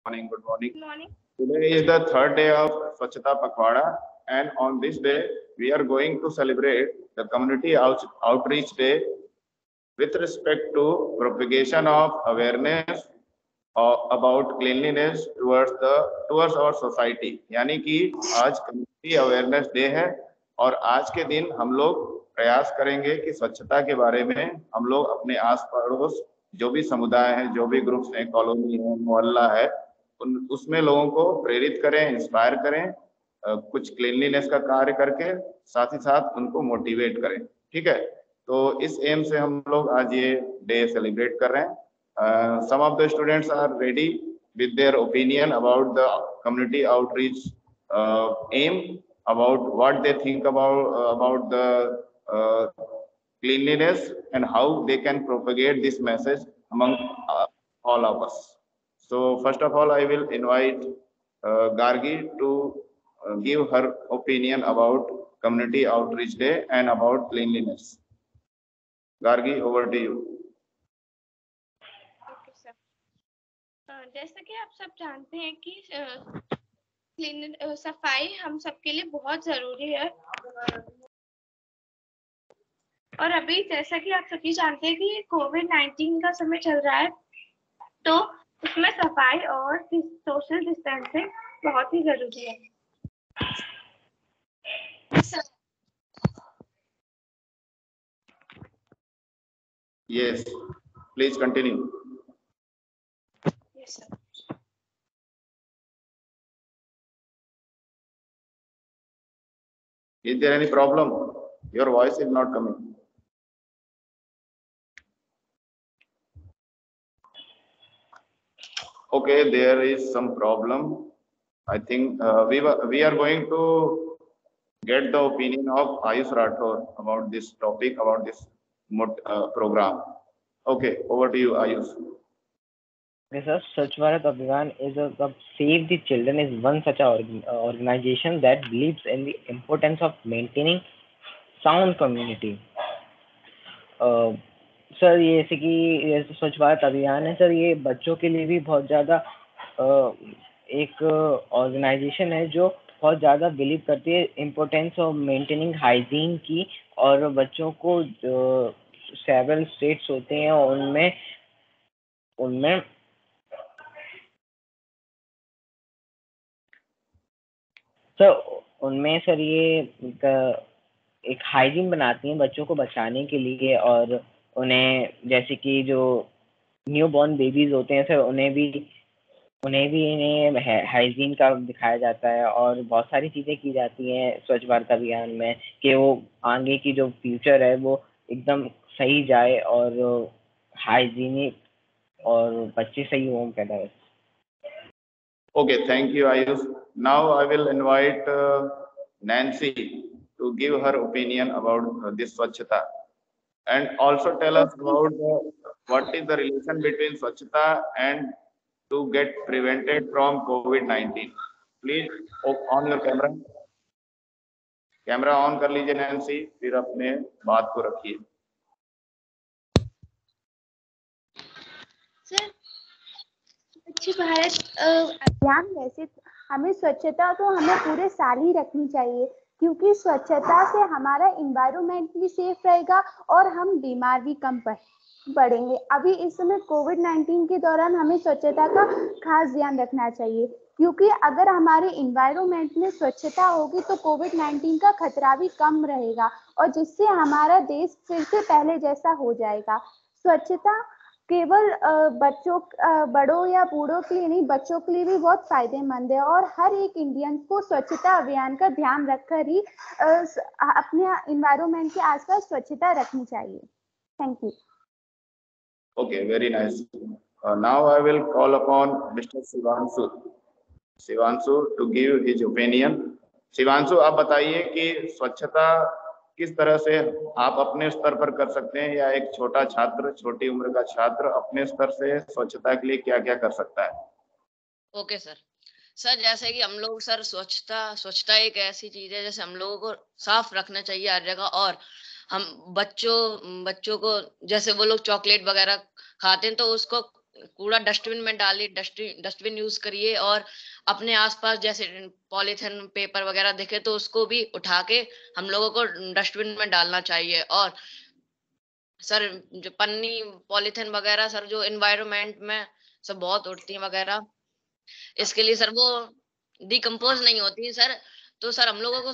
Morning, good morning. Good morning. Today is the third day of Swachhata Pakhwada, and on this day, we are going to celebrate the Community Outreach Day with respect to propagation of awareness about cleanliness towards our society. यानी कि आज community awareness day है और आज के दिन हम लोग प्रयास करेंगे कि स्वच्छता के बारे में हम लोग अपने आस पड़ोस जो भी समुदाय है, जो भी ग्रुप्स हैं, कॉलोनी है, मोहल्ला है, उसमें लोगों को प्रेरित करें, इंस्पायर करें, कुछ क्लीनलीनेस का कार्य करके साथ ही साथ उनको मोटिवेट करें। ठीक है, तो इस एम से हम लोग आज ये डे सेलिब्रेट कर रहे हैं। Some of the students are ready with their opinion about the community outreach aim, about what they think about the cleanliness and how they can propagate this message among all of us. So first of all, I will invite Gargi to give her opinion about Community Outreach Day and about cleanliness. Gargi, over to you. Okay sir, जैसा कि आप सब जानते हैं कि सफाई हम सबके लिए बहुत जरूरी है। और अभी जैसा कि आप सभी जानते हैं कि कोविड-19 का समय चल रहा है, तो उसमें सफाई और सोशल डिस्टेंसिंग बहुत ही जरूरी है। Yes, please continue. Yes, sir. Is there any problem? Your voice is not coming. Okay, there is some problem. I think we are going to get the opinion of Ayush Rathore about this topic, about this program. Okay, over to you, Ayush. Okay, sir. Swachh Bharat Abhiyan is Save the Children is one such organization that believes in the importance of maintaining sound community. Sir ये जैसे कि स्वच्छ भारत अभियान है sir, ये बच्चों के लिए भी बहुत ज़्यादा एक ऑर्गेनाइजेशन है जो बहुत ज़्यादा बिलीव करती है इम्पोर्टेंस ऑफ मेंटेनिंग हाइजीन की। और बच्चों को जो सेवरल स्टेट्स होते हैं उनमें सर ये एक हाइजीन बनाती हैं बच्चों को बचाने के लिए। और उन्हें जैसे कि जो न्यू बॉर्न बेबीज होते हैं सर, उन्हें भी इन्हें हाइजीन का दिखाया जाता है और बहुत सारी चीज़ें की जाती हैं स्वच्छ भारत अभियान में कि वो आगे की जो फ्यूचर है वो एकदम सही जाए और हाइजीनिक और बच्चे सही हों पैदा हो। Okay, thank you, Ayush. Now I will invite Nancy to give her opinion about this Swachhata and also tell us about what is the relation between Swachhata and to get prevented from COVID-19. Please on your camera. Camera on कर लीजिए Nancy, फिर अपने बात को रखिए। Sir, स्वच्छ भारत अभियान वैसे हमें स्वच्छता तो हमें पूरे साल ही रखनी चाहिए, क्योंकि स्वच्छता से हमारा इन्वायरमेंट भी सेफ रहेगा और हम बीमार भी कम पड़ेंगे। अभी इस समय कोविड-19 के दौरान हमें स्वच्छता का खास ध्यान रखना चाहिए, क्योंकि अगर हमारे इन्वायरमेंट में स्वच्छता होगी तो कोविड-19 का खतरा भी कम रहेगा और जिससे हमारा देश फिर से पहले जैसा हो जाएगा। स्वच्छता केवल बड़ों या बूढ़ों के लिए नहीं, बच्चों के लिए भी बहुत फायदेमंद है और हर एक इंडियन को स्वच्छता अभियान का ध्यान रखकर ही अपने इन्वायरमेंट के आसपास स्वच्छता रखनी चाहिए। Thank you. Okay, very nice. Now I will call upon Mr. Shivanshu to give his opinion. Shivanshu, आप बताइए कि स्वच्छता किस तरह से आप अपने स्तर पर कर सकते हैं या एक छोटा छात्र, छोटी उम्र का छात्र अपने स्तर से स्वच्छता के लिए क्या-क्या कर सकता है? ओके सर, जैसे कि हम लोग सर स्वच्छता एक ऐसी चीज है जैसे हम लोगों को साफ रखना चाहिए हर जगह। और हम बच्चों को जैसे वो लोग चॉकलेट वगैरह खाते हैं तो उसको कूड़ा डस्टबिन में डालिए, डस्टबिन यूज करिए, और अपने आसपास जैसे पॉलीथिन पेपर वगैरह दिखे तो उसको भी उठा के हम लोगों को डस्टबिन में डालना चाहिए। और सर जो पन्नी पॉलीथिन वगैरह सर जो एनवायरनमेंट में सब बहुत उड़ती है वगैरह, इसके लिए सर वो डिकम्पोज नहीं होती है सर, तो सर हम लोगों को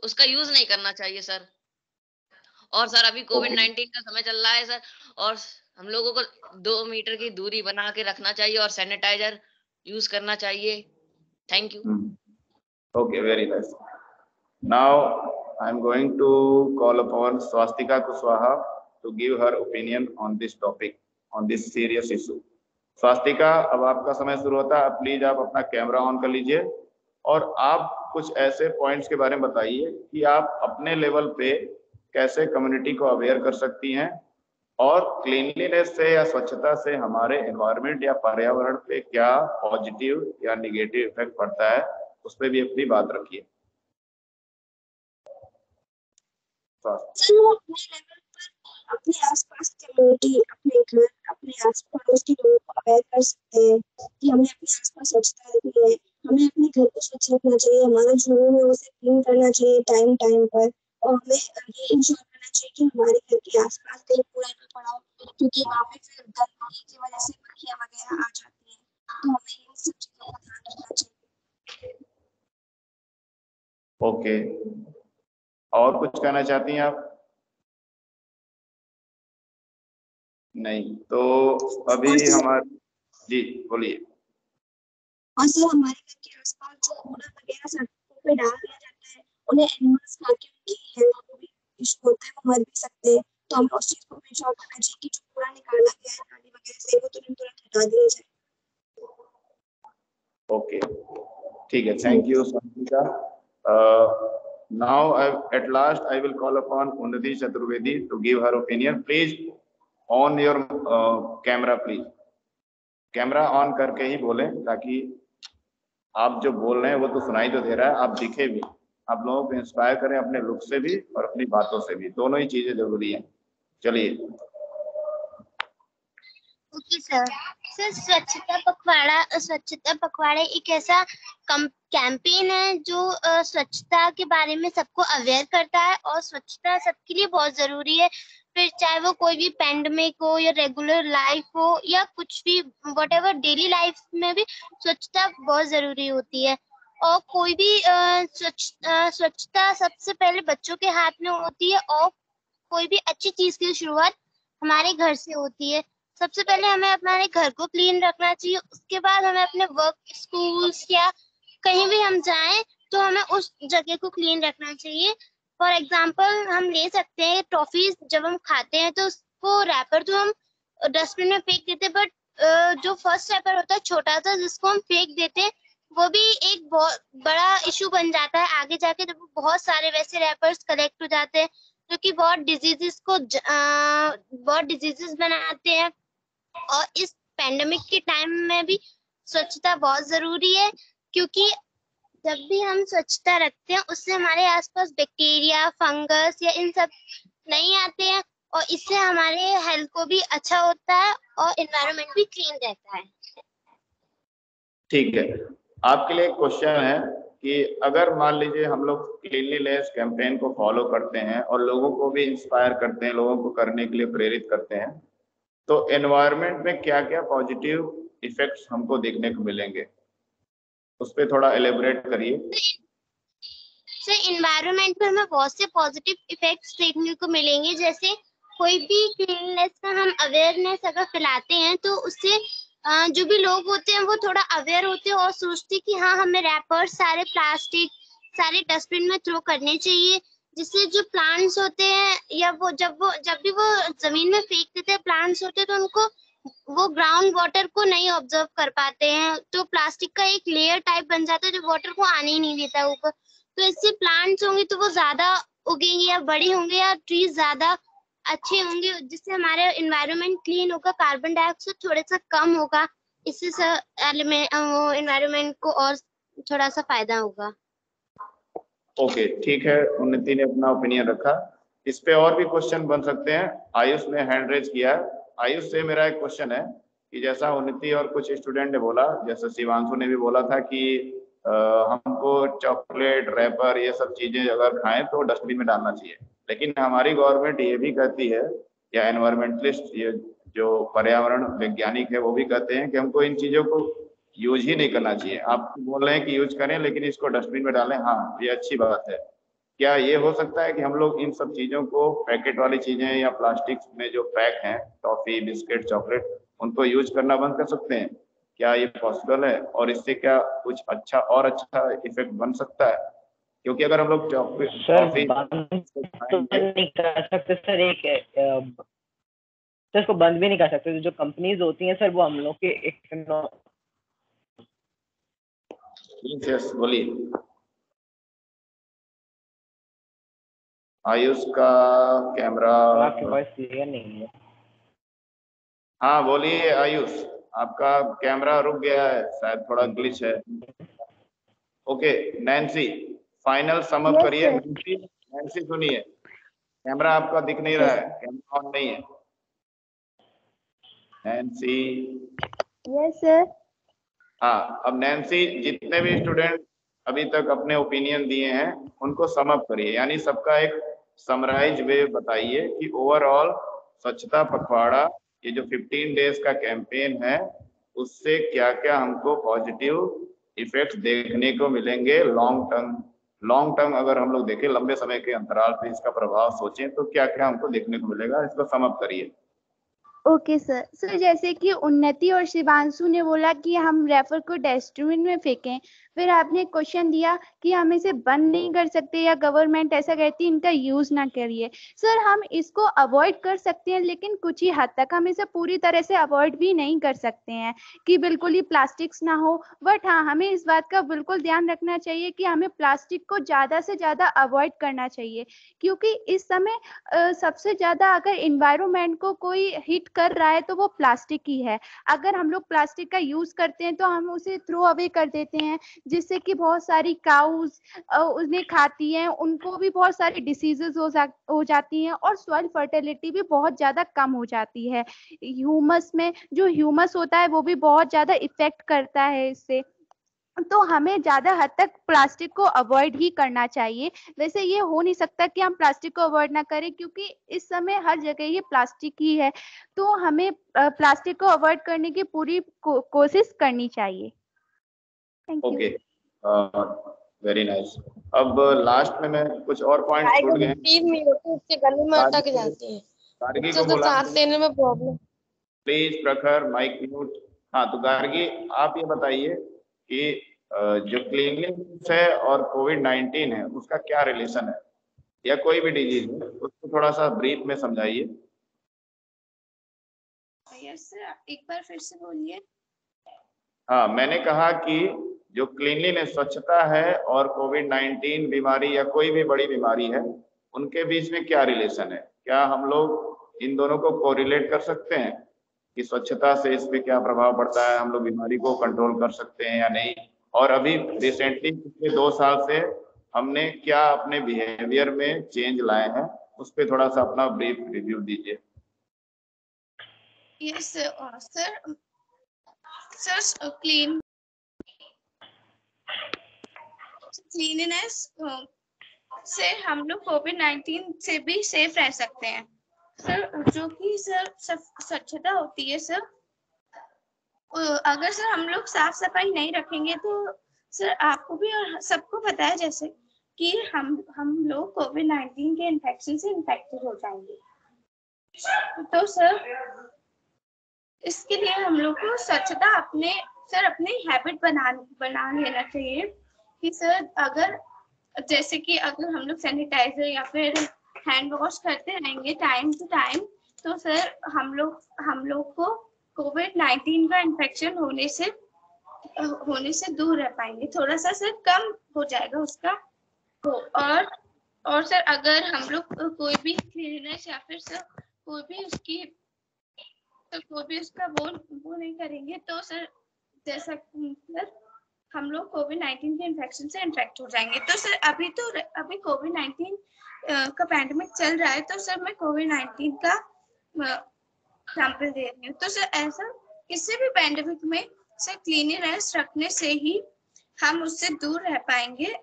उसका यूज नहीं करना चाहिए सर। और सर अभी कोविड-19 का समय चल रहा है सर, और हम लोगों को 2 मीटर की दूरी बना के रखना चाहिए और सैनिटाइजर यूज करना चाहिए। Thank you. Okay, very nice. Now I'm going to call upon Swastika Kushwaha to give her opinion on this topic, on this serious issue. Swastika, अब आपका समय शुरू होता है। प्लीज आप अपना कैमरा ऑन कर लीजिए और आप कुछ ऐसे पॉइंट्स के बारे में बताइए कि आप अपने लेवल पे कैसे कम्युनिटी को अवेयर कर सकती हैं और क्लीनलीनेस से या स्वच्छता से हमारे एनवायरनमेंट या पर्यावरण पे क्या पॉजिटिव या निगेटिव इफेक्ट पड़ता है, उस पर भी अपनी बात रखिए। अपने आसपास कम्युनिटी, अपने घर, अपने आस पड़ोस के लोगों को अवेयर कर सकते हैं कि हमें अपने आसपास स्वच्छता रखनी है, हमें अपने घर को स्वच्छ रखना चाहिए, हमारा जो रूम है उसे क्लीन करना चाहिए टाइम टाइम पर, और हमें ये इंश्योर करना चाहिए कि हमारे घर के आसपास कहीं कूड़ा न पड़ा हो, क्योंकि वहाँ पे फिर गंदगी की वजह से मक्खियाँ वगैरह आ जाती हैं। तो हमें इन सब चीजों का ध्यान रखना चाहिए। ओके, और कुछ कहना चाहती हैं आप? नहीं, तो अभी हमारे जी बोलिए। और सर हमारे घर के आसपास जो कूड़ा वगैरह सड़कों पे डाल दिया जाता है, उन्हें एनिमल्स खा के उनकी हेल्थ को भी इशू होता है, वो मर भी सकते हैं। तो हमें उस चीज को भी इंश्योर करना चाहिए कि जो कूड़ा निकाला गया है नाली वगैरह से, वो तुरंत हटा दिया जाए। ओके, ठीक है, thank you Sangeeta. Now at last I will call upon Unnati Chaturvedi to give her opinion. Please on your camera, please. Camera on करके ही बोलें ताकि आप जो बोल रहे हैं वो तो सुनाई तो दे रहा है, आप दिखे भी, आप लोगों को इंस्पायर करें अपने लुक से भी और अपनी बातों से भी, दोनों ही चीजें जरूरी हैं। चलिए। Okay sir. सर स्वच्छता पखवाड़ा एक ऐसा कैंपेन है जो स्वच्छता के बारे में सबको अवेयर करता है, और स्वच्छता सबके लिए बहुत जरूरी है, फिर चाहे वो कोई भी पैंडेमिक हो या रेगुलर लाइफ हो या कुछ भी, व्हाटएवर, डेली लाइफ में भी स्वच्छता बहुत जरूरी होती है। और कोई भी स्वच्छता सबसे पहले बच्चों के हाथ में होती है, और कोई भी अच्छी चीज की शुरुआत हमारे घर से होती है। सबसे पहले हमें हमारे घर को क्लीन रखना चाहिए, उसके बाद हमें अपने वर्क, स्कूल्स या कहीं भी हम जाएं तो हमें उस जगह को क्लीन रखना चाहिए। फॉर एग्जाम्पल हम ले सकते हैं टॉफीज, जब हम खाते हैं तो उसको रैपर तो हम डस्टबिन में फेंक देते, बट जो फर्स्ट रैपर होता है छोटा सा जिसको हम फेंक देते हैं, वो भी एक बहुत बड़ा इशू बन जाता है आगे जाके, जब बहुत सारे वैसे रैपर्स कलेक्ट हो जाते हैं जो कि बहुत डिजीजेस बनाते हैं। और इस पेंडेमिक के टाइम में भी स्वच्छता बहुत जरूरी है, क्योंकि जब भी हम स्वच्छता रखते हैं उससे हमारे आसपास बैक्टीरिया, फंगस या इन सब नहीं आते हैं, और इससे हमारे हेल्थ को भी अच्छा होता है और एनवायरनमेंट भी क्लीन रहता है। ठीक है, आपके लिए एक क्वेश्चन है कि अगर मान लीजिए हम लोग क्लीनलीनेस कैंपेन को फॉलो करते हैं और लोगों को भी इंस्पायर करते हैं, लोगों को करने के लिए प्रेरित करते हैं, तो एनवायरनमेंट में क्या क्या पॉजिटिव इफेक्ट्स हमको देखने को मिलेंगे, उस पर थोड़ा एलेबोरेट करिए। सर एनवायरनमेंट में हमें बहुत से पॉजिटिव इफेक्ट्स देखने को मिलेंगे, जैसे कोई भी क्लीननेस का हम अवेयरनेस अगर फैलाते हैं तो उससे जो भी लोग होते हैं वो थोड़ा अवेयर होते हैं और सोचते हैं कि हाँ हमें रैपर्स सारे प्लास्टिक सारे डस्टबिन में थ्रो करने चाहिए, जिससे जो प्लांट्स होते हैं या वो जब भी वो जमीन में फेंक देते हैं प्लांट्स होते हैं, तो उनको वो ग्राउंड वाटर को नहीं ऑब्जर्व कर पाते हैं, तो प्लास्टिक का एक लेयर टाइप बन जाता है जो वाटर को आने ही नहीं देता ऊपर। तो इससे प्लांट्स होंगे तो वो ज्यादा उगेंगे या बड़े होंगे या ट्रीज ज्यादा अच्छे होंगे, जिससे हमारा एनवायरनमेंट क्लीन होगा, कार्बन डाइऑक्साइड थोड़ा सा कम होगा, इससे वो एनवायरनमेंट को और थोड़ा सा फायदा होगा। ओके, ठीक है, उन्नति ने अपना ओपिनियन रखा, इस पे और भी क्वेश्चन बन सकते हैं। आयुष ने हैंड रेज किया है, आयुष से मेरा एक क्वेश्चन है कि जैसा उन्नति और कुछ स्टूडेंट ने बोला, जैसे शिवांशु ने भी बोला था कि हमको चॉकलेट रैपर ये सब चीजें अगर खाएं तो डस्टबिन में डालना चाहिए, लेकिन हमारी गवर्नमेंट ये भी कहती है, या एनवायरमेंटलिस्ट ये जो पर्यावरण वैज्ञानिक है वो भी कहते हैं कि हमको इन चीजों को यूज ही नहीं करना चाहिए। आप बोल रहे हैं कि यूज करें लेकिन इसको डस्टबिन में डालें, हाँ ये अच्छी बात है। क्या ये हो सकता है कि हम लोग इन सब चीजों को, पैकेट वाली चीजें या प्लास्टिक में जो पैक हैं, टॉफी बिस्किट चॉकलेट, उनको यूज करना बंद कर सकते हैं? क्या ये पॉसिबल है? और इससे क्या कुछ अच्छा और अच्छा इफेक्ट बन सकता है? क्योंकि अगर हम लोग सर बंद तो नहीं कर सकते सर, सर इसको बंद भी नहीं कर सकते। जो कंपनीज होती हैं सर वो हम लोग के यस बोलिए। आयुष का कैमरा, आपकी वॉइस क्लियर नहीं है। हाँ बोलिए आयुष, आपका कैमरा रुक गया है शायद, थोड़ा ग्लिच है। Okay Nancy, final sum up करिए। नैन्सी सुनिए, कैमरा आपका दिख नहीं रहा है, कैमरा ऑन नहीं है। नैन्सी। Yes sir. हाँ, अब नैन्सी जितने भी स्टूडेंट अभी तक अपने ओपिनियन दिए हैं उनको सम अप करिए, यानी सबका एक समराइज वे बताइए कि ओवरऑल स्वच्छता पखवाड़ा ये जो 15 डेज का कैंपेन है उससे क्या क्या हमको पॉजिटिव इफेक्ट्स देखने को मिलेंगे लॉन्ग टर्म अगर हम लोग देखें, लंबे समय के अंतराल पे इसका प्रभाव सोचें तो क्या क्या हमको देखने को मिलेगा, इसको सम अप करिए। Okay sir. सर जैसे कि उन्नति और शिवांशु ने बोला कि हम रेफर को डस्टबिन में फेंकें, फिर आपने क्वेश्चन दिया कि हम इसे बंद नहीं कर सकते या गवर्नमेंट ऐसा कहती है इनका यूज ना करिए। सर हम इसको अवॉइड कर सकते हैं लेकिन कुछ ही हद तक, हम इसे पूरी तरह से अवॉइड भी नहीं कर सकते हैं कि बिल्कुल ही प्लास्टिक्स ना हो, बट हाँ हमें इस बात का बिल्कुल ध्यान रखना चाहिए कि हमें प्लास्टिक को ज़्यादा से ज़्यादा अवॉइड करना चाहिए, क्योंकि इस समय सबसे ज़्यादा अगर इन्वायरमेंट को कोई हिट कर रहा है तो वो प्लास्टिक ही है। अगर हम लोग प्लास्टिक का यूज करते हैं तो हम उसे थ्रो अवे कर देते हैं, जिससे कि बहुत सारी काउज उन्हें खाती हैं, उनको भी बहुत सारी डिसीजेस हो जाती हैं और सॉइल फर्टिलिटी भी बहुत ज्यादा कम हो जाती है। ह्यूमस में जो ह्यूमस होता है वो भी बहुत ज्यादा इफेक्ट करता है इससे। तो हमें ज्यादा हद तक प्लास्टिक को अवॉइड ही करना चाहिए। वैसे ये हो नहीं सकता कि हम प्लास्टिक को अवॉइड ना करें, क्योंकि इस समय हर जगह ये प्लास्टिक ही है, तो हमें प्लास्टिक को अवॉइड करने की पूरी कोशिश करनी चाहिए। Thank you. Okay very nice. अब लास्ट में मैं कुछ और पॉइंट छूट गए, 3 मिनट उसके गले में अटक जाती है, गार्गी तो को बोला सांस लेने में प्रॉब्लम। प्लीज प्रखर माइक म्यूट। हाँ तो गार्गी आप ये बताइए कि जो क्लीनलीनेस है और कोविड-19 है उसका क्या रिलेशन है, या कोई भी डिजीज है उसको थोड़ा सा ब्रीफ में समझाइए। यस सर, एक बार फिर से बोलिए। हाँ मैंने कहा कि जो क्लीनलीनेस स्वच्छता है और कोविड-19 बीमारी या कोई भी बड़ी बीमारी है उनके बीच में क्या रिलेशन है, क्या हम लोग इन दोनों को कोरिलेट कर सकते हैं कि स्वच्छता से इस पे क्या प्रभाव पड़ता है, हम लोग बीमारी को कंट्रोल कर सकते हैं या नहीं? और अभी रिसेंटली पिछले 2 साल से हमने क्या अपने बिहेवियर में चेंज लाए हैं, उस पर थोड़ा सा अपना ब्रीफ रिव्यू दीजिए। यस सर, क्लीनलीनेस से हम लोग कोविड-19 से भी सेफ रह सकते हैं सर। जो कि सर स्वच्छता होती है सर, अगर सर हम लोग साफ सफाई नहीं रखेंगे तो सर आपको भी और सबको पता है जैसे कि हम लोग कोविड-19 के इन्फेक्शन से इन्फेक्टेड हो जाएंगे। तो सर इसके लिए हम लोग को स्वच्छता अपने हैबिट बना लेना चाहिए कि सर अगर जैसे कि अगर हम लोग सैनिटाइजर या फिर हैंड वॉश करते रहेंगे टाइम टू टाइम, तो सर हम लोग को कोविड-19 का इन्फेक्शन होने से दूर रह पाएंगे, थोड़ा सा सर कम हो जाएगा उसका। और सर अगर हम लोग कोई भी क्लीननेस या फिर सर कोई भी उसका वो नहीं करेंगे तो सर जैसा सर हम लोग कोविड-19 के इन्फेक्शन से इन्फेक्ट हो जाएंगे। तो सर अभी कोविड-19 का पैंडेमिक चल रहा है, तो सर मैं कोविड-19 एग्जाम्पल दे रही हूँ। तो सर ऐसा किसी भी पैंडेमिक में सर क्लीनिनेस रखने से ही हम उससे दूर रह पाएंगे।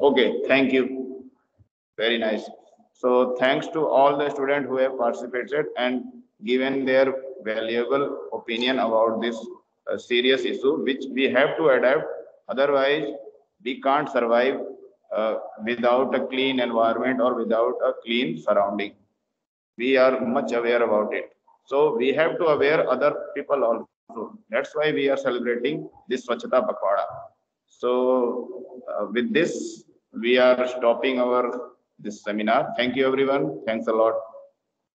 Okay, thank you. Very nice. So thanks to all the students who have participated and given their valuable opinion about this serious issue, which we have to adapt. Otherwise, we can't survive without a clean environment or without a clean surrounding. We are much aware about it. So we have to aware other people also. That's why we are celebrating this Swachhata Pakhwada. So with this, we are stopping our this seminar. Thank you, everyone. Thanks a lot.